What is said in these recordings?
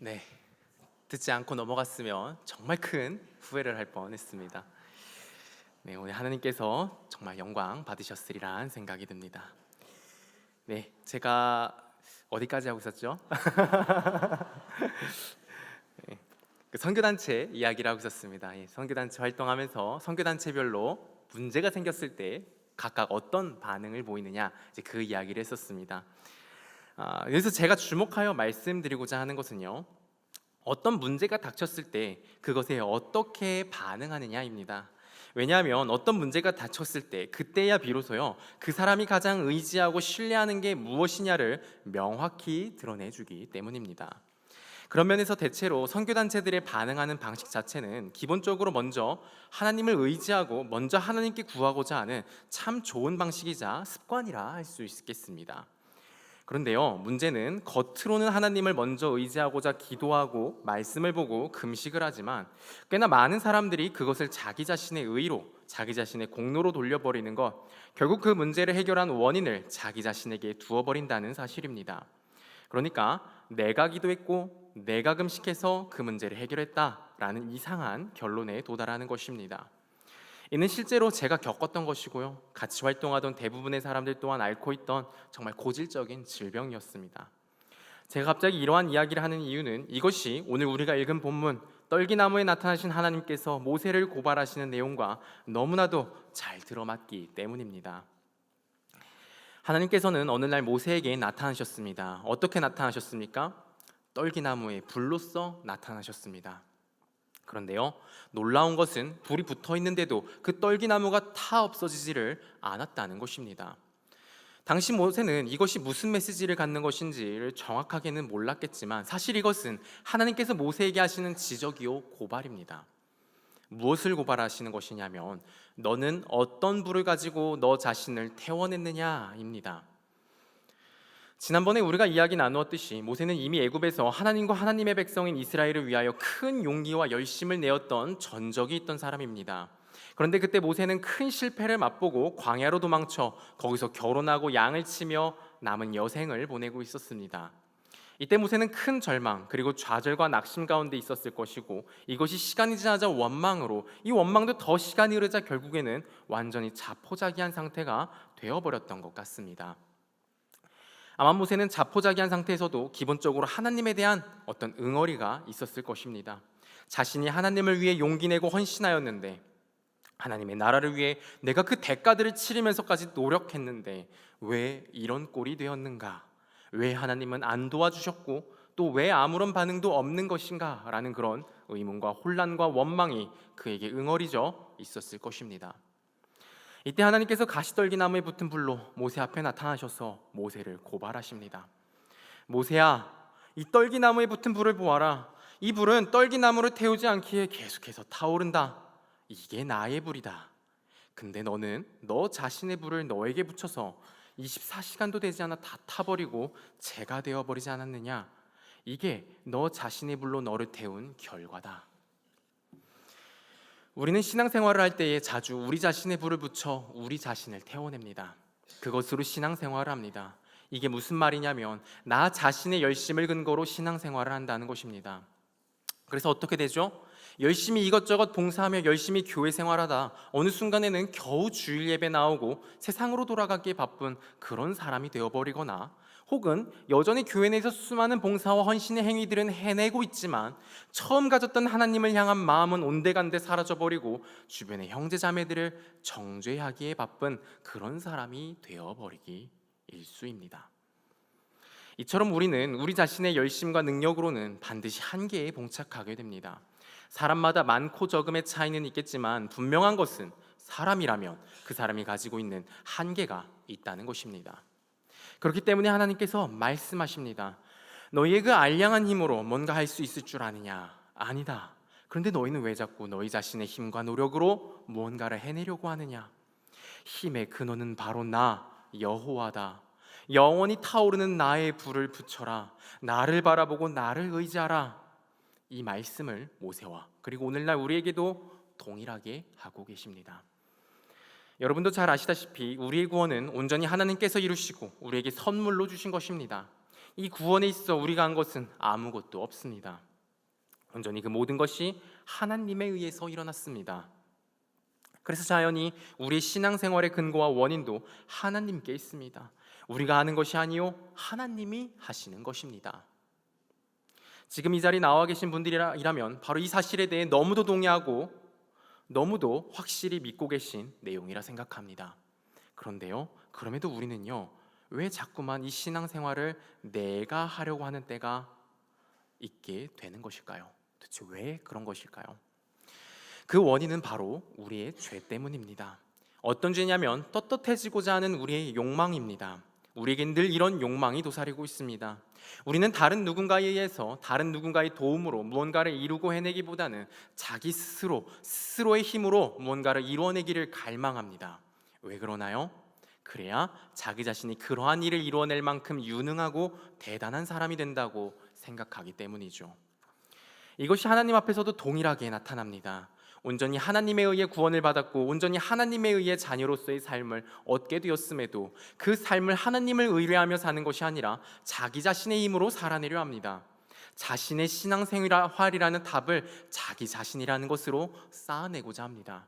네, 듣지 않고 넘어갔으면 정말 큰 후회를 할 뻔했습니다. 네, 오늘 하나님께서 정말 영광 받으셨으리란 생각이 듭니다. 네, 제가 어디까지 하고 있었죠? 네, 그 선교단체 이야기를 하고 있었습니다. 선교단체 활동하면서 선교단체별로 문제가 생겼을 때 각각 어떤 반응을 보이느냐, 이제 그 이야기를 했었습니다. 그래서 제가 주목하여 말씀드리고자 하는 것은요, 어떤 문제가 닥쳤을 때 그것에 어떻게 반응하느냐입니다. 왜냐하면 어떤 문제가 닥쳤을 때 그때야 비로소요, 그 사람이 가장 의지하고 신뢰하는 게 무엇이냐를 명확히 드러내주기 때문입니다. 그런 면에서 대체로 선교단체들의 반응하는 방식 자체는 기본적으로 먼저 하나님을 의지하고 먼저 하나님께 구하고자 하는 참 좋은 방식이자 습관이라 할 수 있겠습니다. 그런데요, 문제는 겉으로는 하나님을 먼저 의지하고자 기도하고 말씀을 보고 금식을 하지만 꽤나 많은 사람들이 그것을 자기 자신의 의로, 자기 자신의 공로로 돌려버리는 것, 결국 그 문제를 해결한 원인을 자기 자신에게 두어버린다는 사실입니다. 그러니까 내가 기도했고 내가 금식해서 그 문제를 해결했다라는 이상한 결론에 도달하는 것입니다. 이는 실제로 제가 겪었던 것이고요, 같이 활동하던 대부분의 사람들 또한 앓고 있던 정말 고질적인 질병이었습니다. 제가 갑자기 이러한 이야기를 하는 이유는 이것이 오늘 우리가 읽은 본문 떨기나무에 나타나신 하나님께서 모세를 고발하시는 내용과 너무나도 잘 들어맞기 때문입니다. 하나님께서는 어느 날 모세에게 나타나셨습니다. 어떻게 나타나셨습니까? 떨기나무에 불로써 나타나셨습니다. 그런데요, 놀라운 것은 불이 붙어 있는데도 그 떨기나무가 타 없어지지를 않았다는 것입니다. 당시 모세는 이것이 무슨 메시지를 갖는 것인지를 정확하게는 몰랐겠지만 사실 이것은 하나님께서 모세에게 하시는 지적이요 고발입니다. 무엇을 고발하시는 것이냐면 너는 어떤 불을 가지고 너 자신을 태워냈느냐입니다. 지난번에 우리가 이야기 나누었듯이 모세는 이미 애굽에서 하나님과 하나님의 백성인 이스라엘을 위하여 큰 용기와 열심을 내었던 전적이 있던 사람입니다. 그런데 그때 모세는 큰 실패를 맛보고 광야로 도망쳐 거기서 결혼하고 양을 치며 남은 여생을 보내고 있었습니다. 이때 모세는 큰 절망 그리고 좌절과 낙심 가운데 있었을 것이고 이것이 시간이 지나자 원망으로, 이 원망도 더 시간이 흐르자 결국에는 완전히 자포자기한 상태가 되어버렸던 것 같습니다. 아마 모세는 자포자기한 상태에서도 기본적으로 하나님에 대한 어떤 응어리가 있었을 것입니다. 자신이 하나님을 위해 용기 내고 헌신하였는데, 하나님의 나라를 위해 내가 그 대가들을 치르면서까지 노력했는데 왜 이런 꼴이 되었는가? 왜 하나님은 안 도와주셨고 또 왜 아무런 반응도 없는 것인가? 라는 그런 의문과 혼란과 원망이 그에게 응어리져 있었을 것입니다. 이때 하나님께서 가시떨기나무에 붙은 불로 모세 앞에 나타나셔서 모세를 고발하십니다. 모세야, 이 떨기나무에 붙은 불을 보아라. 이 불은 떨기나무를 태우지 않기에 계속해서 타오른다. 이게 나의 불이다. 근데 너는 너 자신의 불을 너에게 붙여서 24시간도 되지 않아 다 타버리고 재가 되어버리지 않았느냐? 이게 너 자신의 불로 너를 태운 결과다. 우리는 신앙생활을 할 때에 자주 우리 자신의 불을 붙여 우리 자신을 태워냅니다. 그것으로 신앙생활을 합니다. 이게 무슨 말이냐면 나 자신의 열심을 근거로 신앙생활을 한다는 것입니다. 그래서 어떻게 되죠? 열심히 이것저것 봉사하며 열심히 교회 생활하다 어느 순간에는 겨우 주일 예배 나오고 세상으로 돌아가기에 바쁜 그런 사람이 되어버리거나, 혹은 여전히 교회 내에서 수많은 봉사와 헌신의 행위들은 해내고 있지만 처음 가졌던 하나님을 향한 마음은 온데간데 사라져버리고 주변의 형제자매들을 정죄하기에 바쁜 그런 사람이 되어버리기 일쑤입니다. 이처럼 우리는 우리 자신의 열심과 능력으로는 반드시 한계에 봉착하게 됩니다. 사람마다 많고 적음의 차이는 있겠지만 분명한 것은 사람이라면 그 사람이 가지고 있는 한계가 있다는 것입니다. 그렇기 때문에 하나님께서 말씀하십니다. 너희의 그 알량한 힘으로 뭔가 할 수 있을 줄 아느냐? 아니다. 그런데 너희는 왜 자꾸 너희 자신의 힘과 노력으로 무언가를 해내려고 하느냐? 힘의 근원은 바로 나 여호와다. 영원히 타오르는 나의 불을 붙여라. 나를 바라보고 나를 의지하라. 이 말씀을 모세와 그리고 오늘날 우리에게도 동일하게 하고 계십니다. 여러분도 잘 아시다시피 우리의 구원은 온전히 하나님께서 이루시고 우리에게 선물로 주신 것입니다. 이 구원에 있어 우리가 한 것은 아무것도 없습니다. 온전히 그 모든 것이 하나님에 의해서 일어났습니다. 그래서 자연히 우리의 신앙생활의 근거와 원인도 하나님께 있습니다. 우리가 하는 것이 아니요 하나님이 하시는 것입니다. 지금 이 자리에 나와 계신 분들이라면 바로 이 사실에 대해 너무도 동의하고 너무도 확실히 믿고 계신 내용이라 생각합니다. 그런데요, 그럼에도 우리는요, 왜 자꾸만 이 신앙생활을 내가 하려고 하는 때가 있게 되는 것일까요? 도대체 왜 그런 것일까요? 그 원인은 바로 우리의 죄 때문입니다. 어떤 죄냐면 떳떳해지고자 하는 우리의 욕망입니다. 우리에겐 늘 이런 욕망이 도사리고 있습니다. 우리는 다른 누군가에 의해서 다른 누군가의 도움으로 무언가를 이루고 해내기보다는 자기 스스로의 힘으로 무언가를 이루어내기를 갈망합니다. 왜 그러나요? 그래야 자기 자신이 그러한 일을 이루어낼 만큼 유능하고 대단한 사람이 된다고 생각하기 때문이죠. 이것이 하나님 앞에서도 동일하게 나타납니다. 온전히 하나님에 의해 구원을 받았고 온전히 하나님에 의해 자녀로서의 삶을 얻게 되었음에도 그 삶을 하나님을 의뢰하며 사는 것이 아니라 자기 자신의 힘으로 살아내려 합니다. 자신의 신앙생활이라는 답을 자기 자신이라는 것으로 쌓아내고자 합니다.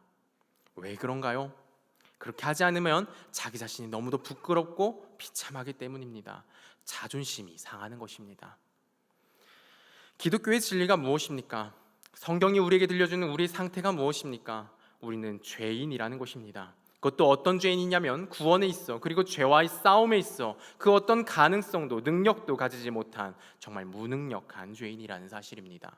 왜 그런가요? 그렇게 하지 않으면 자기 자신이 너무도 부끄럽고 비참하기 때문입니다. 자존심이 상하는 것입니다. 기독교의 진리가 무엇입니까? 성경이 우리에게 들려주는 우리의 상태가 무엇입니까? 우리는 죄인이라는 것입니다. 그것도 어떤 죄인이냐면 구원에 있어, 그리고 죄와의 싸움에 있어 그 어떤 가능성도 능력도 가지지 못한 정말 무능력한 죄인이라는 사실입니다.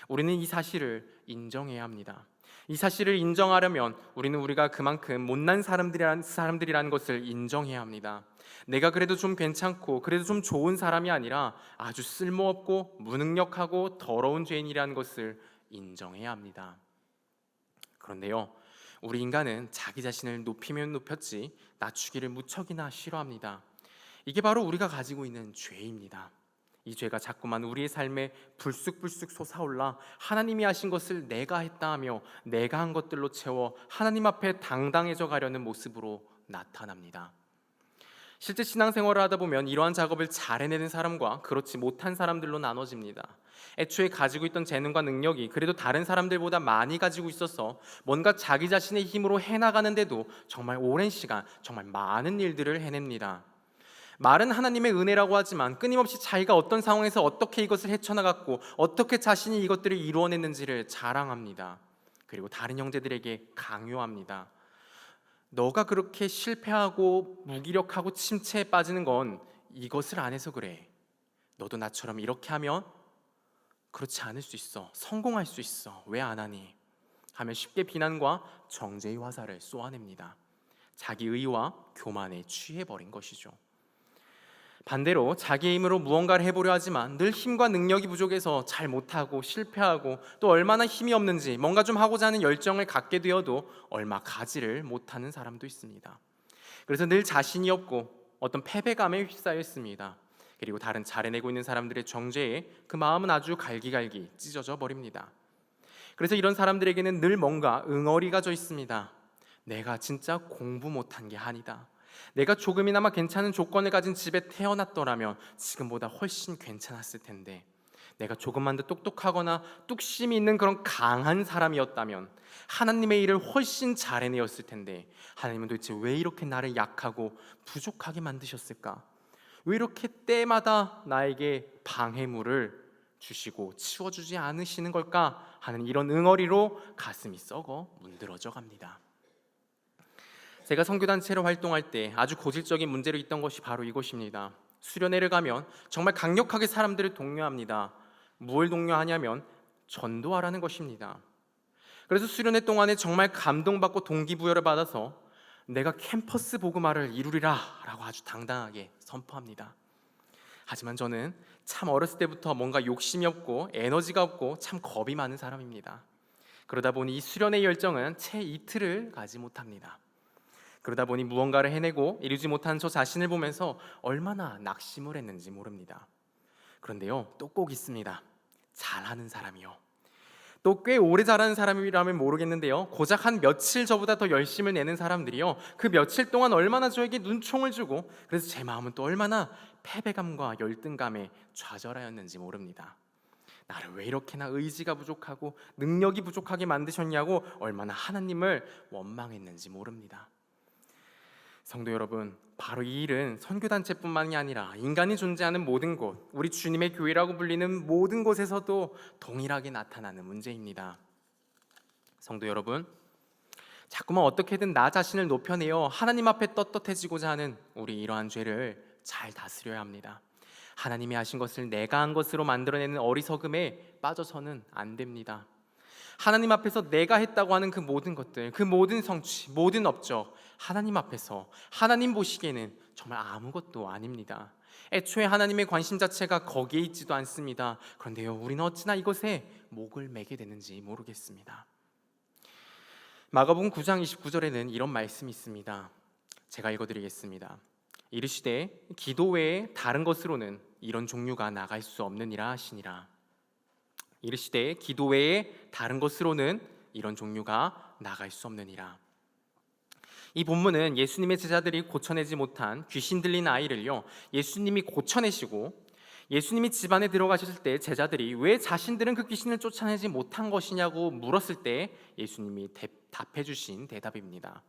우리는 이 사실을 인정해야 합니다. 이 사실을 인정하려면 우리는 우리가 그만큼 못난 사람들이라는 것을 인정해야 합니다. 내가 그래도 좀 괜찮고 그래도 좀 좋은 사람이 아니라 아주 쓸모없고 무능력하고 더러운 죄인이라는 것을 인정해야 합니다. 그런데요, 우리 인간은 자기 자신을 높이면 높였지 낮추기를 무척이나 싫어합니다. 이게 바로 우리가 가지고 있는 죄입니다. 이 죄가 자꾸만 우리의 삶에 불쑥불쑥 솟아올라 하나님이 하신 것을 내가 했다 하며 내가 한 것들로 채워 하나님 앞에 당당해져 가려는 모습으로 나타납니다. 실제 신앙생활을 하다 보면 이러한 작업을 잘 해내는 사람과 그렇지 못한 사람들로 나눠집니다. 애초에 가지고 있던 재능과 능력이 그래도 다른 사람들보다 많이 가지고 있어서 뭔가 자기 자신의 힘으로 해나가는데도 정말 오랜 시간, 정말 많은 일들을 해냅니다. 말은 하나님의 은혜라고 하지만 끊임없이 자기가 어떤 상황에서 어떻게 이것을 헤쳐나갔고 어떻게 자신이 이것들을 이루어냈는지를 자랑합니다. 그리고 다른 형제들에게 강요합니다. 너가 그렇게 실패하고 무기력하고 침체에 빠지는 건 이것을 안 해서 그래. 너도 나처럼 이렇게 하면 그렇지 않을 수 있어. 성공할 수 있어. 왜 안 하니? 하며 쉽게 비난과 정죄의 화살을 쏘아냅니다. 자기 의와 교만에 취해버린 것이죠. 반대로 자기의 힘으로 무언가를 해보려 하지만 늘 힘과 능력이 부족해서 잘 못하고 실패하고 또 얼마나 힘이 없는지 뭔가 좀 하고자 하는 열정을 갖게 되어도 얼마 가지를 못하는 사람도 있습니다. 그래서 늘 자신이 없고 어떤 패배감에 휩싸여 있습니다. 그리고 다른 잘해내고 있는 사람들의 정죄에 그 마음은 아주 갈기갈기 찢어져 버립니다. 그래서 이런 사람들에게는 늘 뭔가 응어리가 져 있습니다. 내가 진짜 공부 못한 게 아니다. 내가 조금이나마 괜찮은 조건을 가진 집에 태어났더라면 지금보다 훨씬 괜찮았을 텐데, 내가 조금만 더 똑똑하거나 뚝심이 있는 그런 강한 사람이었다면 하나님의 일을 훨씬 잘 해내었을 텐데, 하나님은 도대체 왜 이렇게 나를 약하고 부족하게 만드셨을까? 왜 이렇게 때마다 나에게 방해물을 주시고 치워주지 않으시는 걸까? 하는 이런 응어리로 가슴이 썩어 문드러져 갑니다. 제가 선교단체로 활동할 때 아주 고질적인 문제로 있던 것이 바로 이것입니다. 수련회를 가면 정말 강력하게 사람들을 독려합니다. 무엇을 독려하냐면 전도하라는 것입니다. 그래서 수련회 동안에 정말 감동받고 동기부여를 받아서 내가 캠퍼스 복음화를 이루리라 라고 아주 당당하게 선포합니다. 하지만 저는 참 어렸을 때부터 뭔가 욕심이 없고 에너지가 없고 참 겁이 많은 사람입니다. 그러다 보니 이 수련회 열정은 채 이틀을 가지 못합니다. 그러다 보니 무언가를 해내고 이루지 못한 저 자신을 보면서 얼마나 낙심을 했는지 모릅니다. 그런데요, 또 꼭 있습니다. 잘하는 사람이요. 또 꽤 오래 자라는 사람이라면 모르겠는데요, 고작 한 며칠 저보다 더 열심을 내는 사람들이요, 그 며칠 동안 얼마나 저에게 눈총을 주고, 그래서 제 마음은 또 얼마나 패배감과 열등감에 좌절하였는지 모릅니다. 나를 왜 이렇게나 의지가 부족하고 능력이 부족하게 만드셨냐고 얼마나 하나님을 원망했는지 모릅니다. 성도 여러분, 바로 이 일은 선교단체뿐만이 아니라 인간이 존재하는 모든 곳, 우리 주님의 교회라고 불리는 모든 곳에서도 동일하게 나타나는 문제입니다. 성도 여러분, 자꾸만 어떻게든 나 자신을 높여내어 하나님 앞에 떳떳해지고자 하는 우리 이러한 죄를 잘 다스려야 합니다. 하나님이 하신 것을 내가 한 것으로 만들어내는 어리석음에 빠져서는 안 됩니다. 하나님 앞에서 내가 했다고 하는 그 모든 것들, 그 모든 성취, 모든 업적, 하나님 앞에서 하나님 보시기에는 정말 아무것도 아닙니다. 애초에 하나님의 관심 자체가 거기에 있지도 않습니다. 그런데요, 우리는 어찌나 이것에 목을 매게 되는지 모르겠습니다. 마가복음 9장 29절에는 이런 말씀이 있습니다. 제가 읽어드리겠습니다. 이르시되 기도 외에 다른 것으로는 이런 종류가 나갈 수 없느니라 하시니라. 이르시되 기도 외에 다른 것으로는 이런 종류가 나갈 수 없느니라. 이 본문은 예수님의 제자들이 고쳐내지 못한 귀신 들린 아이를요, 예수님이 고쳐내시고 예수님이 집안에 들어가셨을 때 제자들이 왜 자신들은 그 귀신을 쫓아내지 못한 것이냐고 물었을 때 예수님이 답해 주신 대답입니다.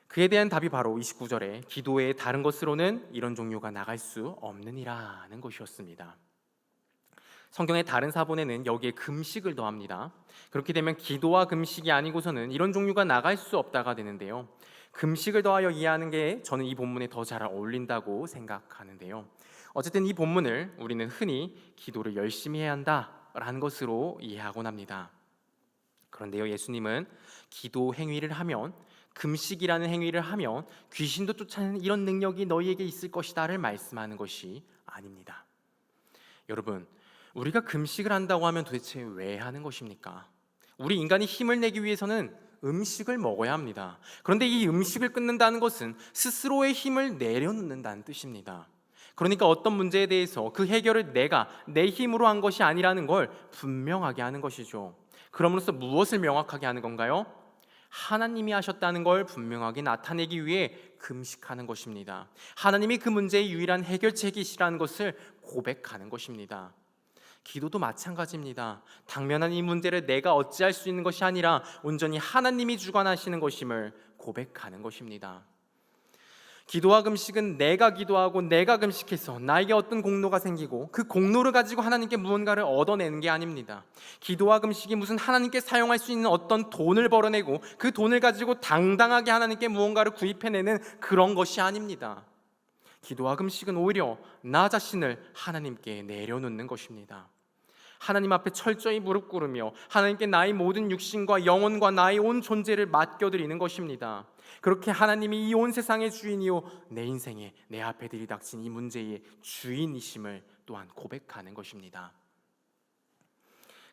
그에 대한 답이 바로 29절에 기도 외에 다른 것으로는 이런 종류가 나갈 수 없느니라는 것이었습니다. 성경의 다른 사본에는 여기에 금식을 더합니다. 그렇게 되면 기도와 금식이 아니고서는 이런 종류가 나갈 수 없다가 되는데요, 금식을 더하여 이해하는 게 저는 이 본문에 더 잘 어울린다고 생각하는데요, 어쨌든 이 본문을 우리는 흔히 기도를 열심히 해야 한다라는 것으로 이해하곤 합니다. 그런데요, 예수님은 기도 행위를 하면, 금식이라는 행위를 하면 귀신도 쫓아내는 이런 능력이 너희에게 있을 것이다를 말씀하는 것이 아닙니다. 여러분, 우리가 금식을 한다고 하면 도대체 왜 하는 것입니까? 우리 인간이 힘을 내기 위해서는 음식을 먹어야 합니다. 그런데 이 음식을 끊는다는 것은 스스로의 힘을 내려놓는다는 뜻입니다. 그러니까 어떤 문제에 대해서 그 해결을 내가 내 힘으로 한 것이 아니라는 걸 분명하게 하는 것이죠. 그럼으로써 무엇을 명확하게 하는 건가요? 하나님이 하셨다는 걸 분명하게 나타내기 위해 금식하는 것입니다. 하나님이 그 문제의 유일한 해결책이시라는 것을 고백하는 것입니다. 기도도 마찬가지입니다. 당면한 이 문제를 내가 어찌할 수 있는 것이 아니라 온전히 하나님이 주관하시는 것임을 고백하는 것입니다. 기도와 금식은 내가 기도하고 내가 금식해서 나에게 어떤 공로가 생기고 그 공로를 가지고 하나님께 무언가를 얻어내는 게 아닙니다. 기도와 금식이 무슨 하나님께 사용할 수 있는 어떤 돈을 벌어내고 그 돈을 가지고 당당하게 하나님께 무언가를 구입해내는 그런 것이 아닙니다. 기도와 금식은 오히려 나 자신을 하나님께 내려놓는 것입니다. 하나님 앞에 철저히 무릎 꿇으며 하나님께 나의 모든 육신과 영혼과 나의 온 존재를 맡겨드리는 것입니다. 그렇게 하나님이 이 온 세상의 주인이요 내 인생에 내 앞에 들이닥친 이 문제의 주인이심을 또한 고백하는 것입니다.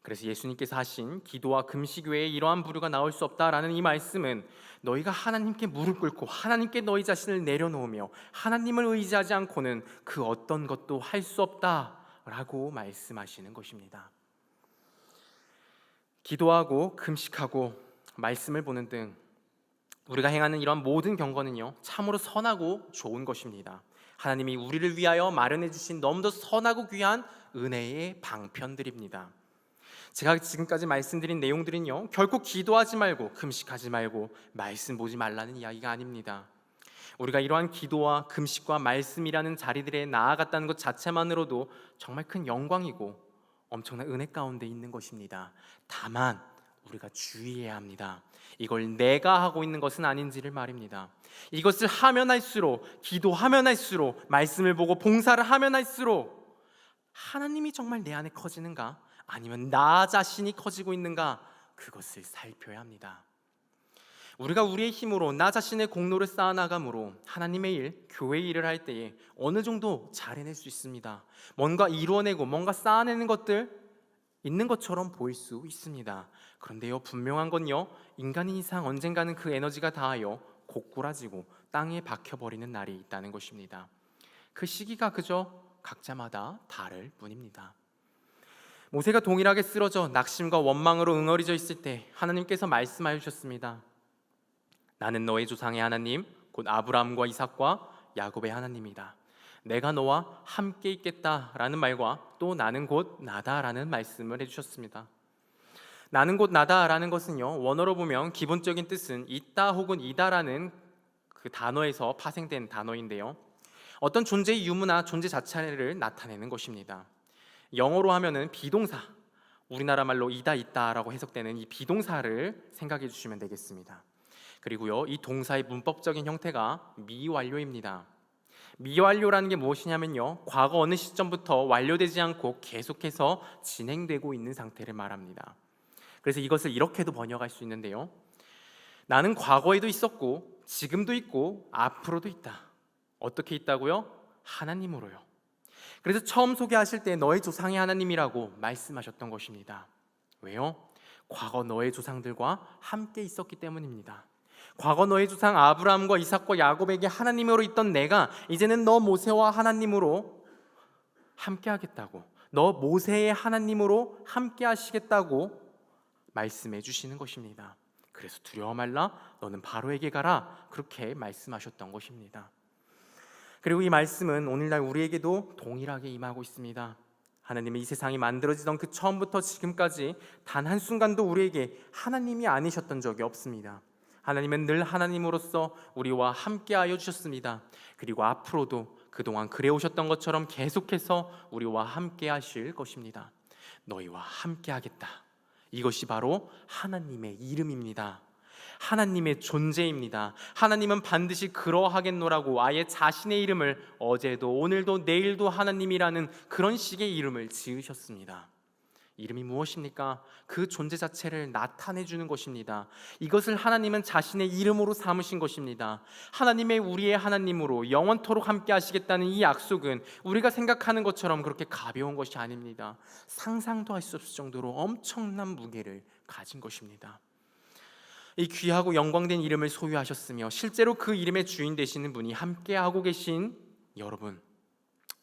그래서 예수님께서 하신 기도와 금식 외에 이러한 부류가 나올 수 없다라는 이 말씀은 너희가 하나님께 무릎 꿇고 하나님께 너희 자신을 내려놓으며 하나님을 의지하지 않고는 그 어떤 것도 할 수 없다라고 말씀하시는 것입니다. 기도하고 금식하고 말씀을 보는 등 우리가 행하는 이러한 모든 경건은요 참으로 선하고 좋은 것입니다. 하나님이 우리를 위하여 마련해 주신 너무도 선하고 귀한 은혜의 방편들입니다. 제가 지금까지 말씀드린 내용들은요 결코 기도하지 말고 금식하지 말고 말씀 보지 말라는 이야기가 아닙니다. 우리가 이러한 기도와 금식과 말씀이라는 자리들에 나아갔다는 것 자체만으로도 정말 큰 영광이고 엄청난 은혜 가운데 있는 것입니다. 다만 우리가 주의해야 합니다. 이걸 내가 하고 있는 것은 아닌지를 말입니다. 이것을 하면 할수록, 기도하면 할수록, 말씀을 보고 봉사를 하면 할수록 하나님이 정말 내 안에 커지는가? 아니면 나 자신이 커지고 있는가? 그것을 살펴야 합니다. 우리가 우리의 힘으로 나 자신의 공로를 쌓아나감으로 하나님의 일, 교회의 일을 할 때에 어느 정도 잘 해낼 수 있습니다. 뭔가 이루어내고 뭔가 쌓아내는 것들 있는 것처럼 보일 수 있습니다. 그런데요 분명한 건요 인간인 이상 언젠가는 그 에너지가 다하여 고꾸라지고 땅에 박혀버리는 날이 있다는 것입니다. 그 시기가 그저 각자마다 다를 뿐입니다. 모세가 동일하게 쓰러져 낙심과 원망으로 응어리져 있을 때 하나님께서 말씀하여 주셨습니다. 나는 너의 조상의 하나님, 곧 아브라함과 이삭과 야곱의 하나님이다. 내가 너와 함께 있겠다라는 말과 또 나는 곧 나다라는 말씀을 해주셨습니다. 나는 곧 나다라는 것은요, 원어로 보면 기본적인 뜻은 있다 혹은 이다라는 그 단어에서 파생된 단어인데요, 어떤 존재의 유무나 존재 자체를 나타내는 것입니다. 영어로 하면은 비동사, 우리나라 말로 이다 있다라고 해석되는 이 비동사를 생각해 주시면 되겠습니다. 그리고요, 이 동사의 문법적인 형태가 미완료입니다. 미완료라는 게 무엇이냐면요, 과거 어느 시점부터 완료되지 않고 계속해서 진행되고 있는 상태를 말합니다. 그래서 이것을 이렇게도 번역할 수 있는데요, 나는 과거에도 있었고 지금도 있고 앞으로도 있다. 어떻게 있다고요? 하나님으로요. 그래서 처음 소개하실 때 너의 조상의 하나님이라고 말씀하셨던 것입니다. 왜요? 과거 너의 조상들과 함께 있었기 때문입니다. 과거 너의 조상 아브라함과 이삭과 야곱에게 하나님으로 있던 내가 이제는 너 모세와 하나님으로 함께 하겠다고, 너 모세의 하나님으로 함께 하시겠다고 말씀해 주시는 것입니다. 그래서 두려워 말라, 너는 바로에게 가라, 그렇게 말씀하셨던 것입니다. 그리고 이 말씀은 오늘날 우리에게도 동일하게 임하고 있습니다. 하나님은 이 세상이 만들어지던 그 처음부터 지금까지 단 한순간도 우리에게 하나님이 아니셨던 적이 없습니다. 하나님은 늘 하나님으로서 우리와 함께하여 주셨습니다. 그리고 앞으로도 그동안 그래 오셨던 것처럼 계속해서 우리와 함께하실 것입니다. 너희와 함께하겠다. 이것이 바로 하나님의 이름입니다. 하나님의 존재입니다. 하나님은 반드시 그러하겠노라고 아예 자신의 이름을 어제도 오늘도 내일도 하나님이라는 그런 식의 이름을 지으셨습니다. 이름이 무엇입니까? 그 존재 자체를 나타내 주는 것입니다. 이것을 하나님은 자신의 이름으로 삼으신 것입니다. 하나님의 우리의 하나님으로 영원토록 함께 하시겠다는 이 약속은 우리가 생각하는 것처럼 그렇게 가벼운 것이 아닙니다. 상상도 할 수 없을 정도로 엄청난 무게를 가진 것입니다. 이 귀하고 영광된 이름을 소유하셨으며 실제로 그 이름의 주인 되시는 분이 함께하고 계신 여러분,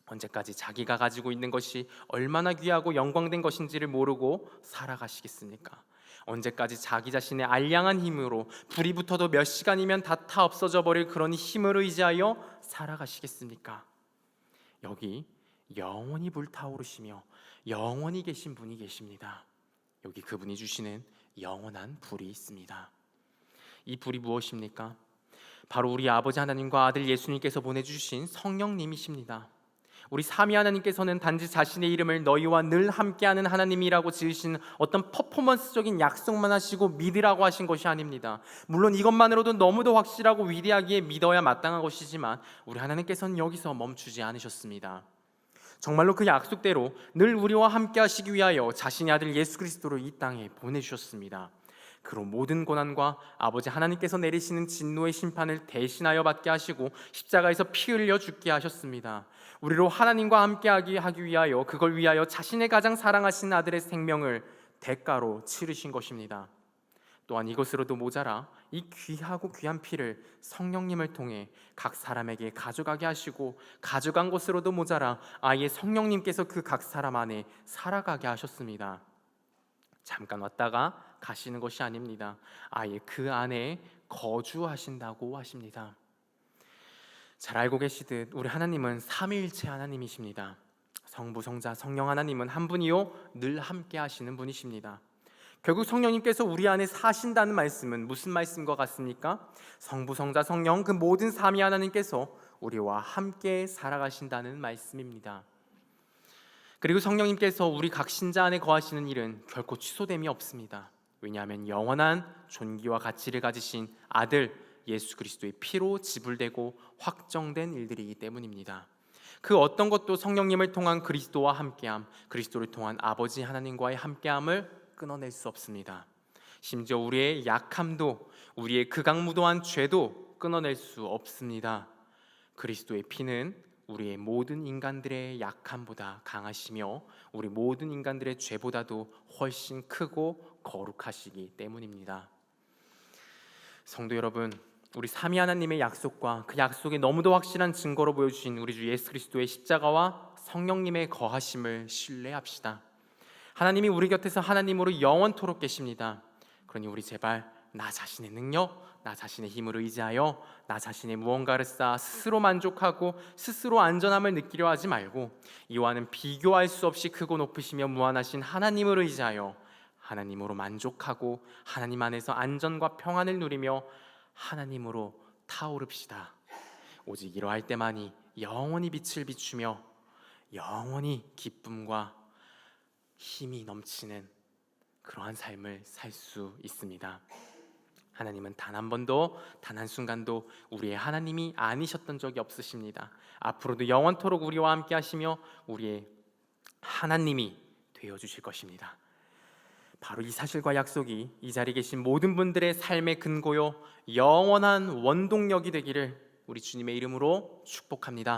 언제까지 자기가 가지고 있는 것이 얼마나 귀하고 영광된 것인지를 모르고 살아가시겠습니까? 언제까지 자기 자신의 알량한 힘으로 불이 붙어도 몇 시간이면 다 타 없어져 버릴 그런 힘을 의지하여 살아가시겠습니까? 여기 영원히 불타오르시며 영원히 계신 분이 계십니다. 여기 그분이 주시는 영원한 불이 있습니다. 이 불이 무엇입니까? 바로 우리 아버지 하나님과 아들 예수님께서 보내주신 성령님이십니다. 우리 삼위 하나님께서는 단지 자신의 이름을 너희와 늘 함께하는 하나님이라고 지으신 어떤 퍼포먼스적인 약속만 하시고 믿으라고 하신 것이 아닙니다. 물론 이것만으로도 너무도 확실하고 위대하기에 믿어야 마땅한 것이지만 우리 하나님께서는 여기서 멈추지 않으셨습니다. 정말로 그 약속대로 늘 우리와 함께 하시기 위하여 자신의 아들 예수 그리스도를 이 땅에 보내주셨습니다. 그로 모든 고난과 아버지 하나님께서 내리시는 진노의 심판을 대신하여 받게 하시고 십자가에서 피 흘려 죽게 하셨습니다. 우리로 하나님과 함께하기 위하여, 그걸 위하여 자신의 가장 사랑하신 아들의 생명을 대가로 치르신 것입니다. 또한 이것으로도 모자라 이 귀하고 귀한 피를 성령님을 통해 각 사람에게 가져가게 하시고, 가져간 것으로도 모자라 아예 성령님께서 그 각 사람 안에 살아가게 하셨습니다. 잠깐 왔다가 가시는 것이 아닙니다. 아예 그 안에 거주하신다고 하십니다. 잘 알고 계시듯 우리 하나님은 삼위일체 하나님이십니다. 성부, 성자, 성령 하나님은 한 분이요 늘 함께 하시는 분이십니다. 결국 성령님께서 우리 안에 사신다는 말씀은 무슨 말씀과 같습니까? 성부, 성자, 성령 그 모든 삼위 하나님께서 우리와 함께 살아가신다는 말씀입니다. 그리고 성령님께서 우리 각 신자 안에 거하시는 일은 결코 취소됨이 없습니다. 왜냐하면 영원한 존귀와 가치를 가지신 아들 예수 그리스도의 피로 지불되고 확정된 일들이기 때문입니다. 그 어떤 것도 성령님을 통한 그리스도와 함께함, 그리스도를 통한 아버지 하나님과의 함께함을 끊어낼 수 없습니다. 심지어 우리의 약함도, 우리의 극악무도한 죄도 끊어낼 수 없습니다. 그리스도의 피는 우리의 모든 인간들의 약함보다 강하시며 우리 모든 인간들의 죄보다도 훨씬 크고 거룩하시기 때문입니다. 성도 여러분, 우리 삼위 하나님의 약속과 그 약속의 너무도 확실한 증거로 보여주신 우리 주 예수 그리스도의 십자가와 성령님의 거하심을 신뢰합시다. 하나님이 우리 곁에서 하나님으로 영원토록 계십니다. 그러니 우리 제발 나 자신의 능력, 나 자신의 힘을 의지하여 나 자신의 무언가를 쌓아 스스로 만족하고 스스로 안전함을 느끼려 하지 말고, 이와는 비교할 수 없이 크고 높으시며 무한하신 하나님을 의지하여 하나님으로 만족하고 하나님 안에서 안전과 평안을 누리며 하나님으로 타오릅시다. 오직 이러할 때만이 영원히 빛을 비추며 영원히 기쁨과 힘이 넘치는 그러한 삶을 살 수 있습니다. 하나님은 단 한 번도, 단 한순간도 우리의 하나님이 아니셨던 적이 없으십니다. 앞으로도 영원토록 우리와 함께 하시며 우리의 하나님이 되어주실 것입니다. 바로 이 사실과 약속이 이 자리에 계신 모든 분들의 삶의 근거요 영원한 원동력이 되기를 우리 주님의 이름으로 축복합니다.